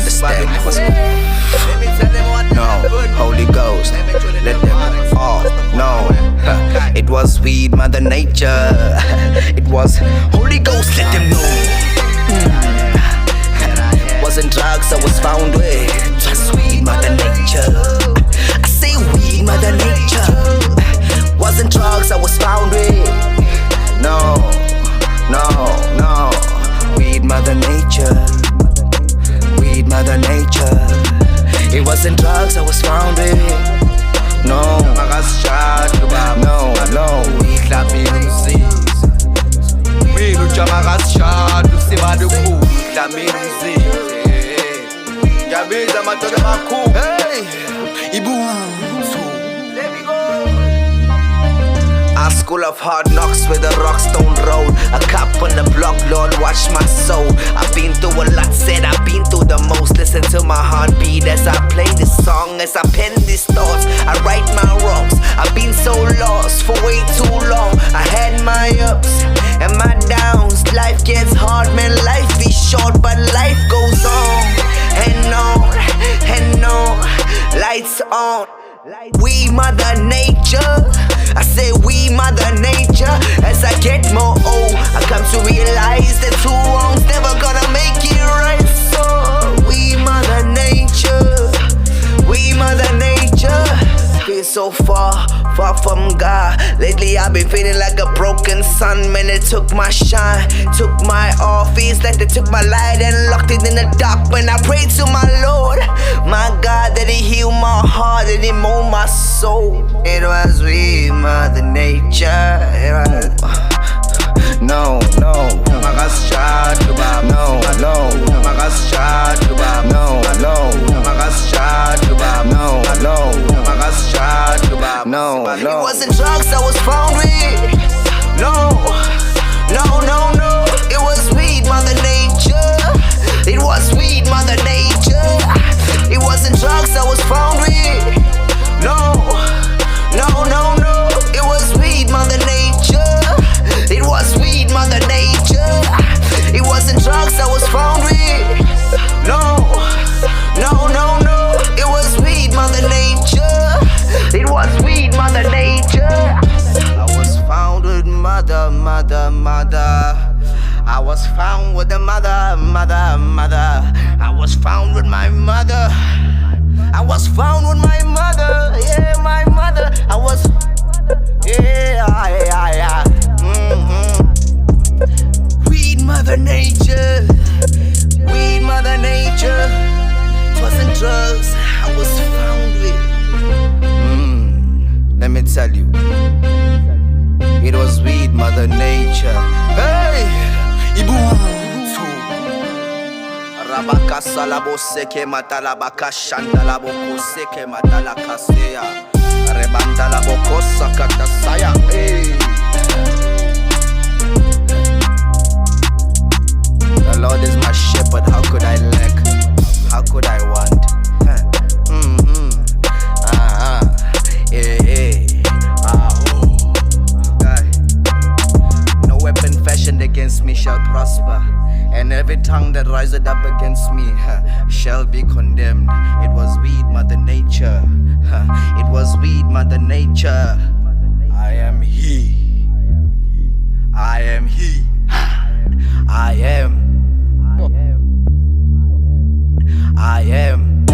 understand. No, Holy Ghost, let them all know. It was weed, Mother Nature. It was Holy Ghost, let them know. Wasn't drugs I was found with, just weed, Mother Nature. I say weed, Mother Nature. Wasn't drugs I was found with. No, no, no. Weed, Mother Nature. Weed, Mother Nature. It wasn't drugs I was found with. No, no, no. Hey, a school of hard knocks where the rocks don't roll. A cop on the block, Lord, watch my soul. I've been through a lot, said I've been through the most. Listen to my heartbeat as I play this song, as I pen these thoughts. I right my wrongs. I've been so lost for way too long. I had my ups and my downs. Life gets hard, man, life is short, but life goes on and on and on. Lights on. We Mother Nature. I say we Mother Nature. As I get more old, I come to realize that two wrongs never gonna make it right. So we Mother Nature. We Mother Nature. Been so far from God. Lately I've been feeling like a broken sun. Man, it took my shine, took my all. Feels like they took my light and locked it in the dark. When I prayed to my Lord, my God, that He healed my heart, that He mold my soul. It was we, Mother Nature. No, no, no, no, no, no, no, no. It wasn't drugs I was found with. No, no, no, no. It was weed, Mother Nature. It was weed, Mother Nature. It wasn't drugs I was found with. No, no, no, no. It was weed, Mother Nature. It was weed, Mother Nature. It wasn't drugs I was found with. No, no, no, no. It was weed, Mother Nature. It was weed, Mother Nature. I was found with mother. I was found with the mother. I was found with my mother. I was found with my mother. Yeah, my mother. I was. Yeah. Weed, Mother Nature. Weed, Mother Nature. It wasn't drugs I was found with. Let me tell you, it was weed, Mother Nature. Hey, Ibutu. Rabaka salabo seke matalabaka shandalabo seke matalakaseya. Rebandalabo kosakata saya. Hey. The Lord is my shepherd, how could I lack? How could I want? No weapon fashioned against me shall prosper, and every tongue that riseth up against me shall be condemned. It was weed, Mother Nature. It was weed, Mother Nature. I am He. I am He. I am. I am.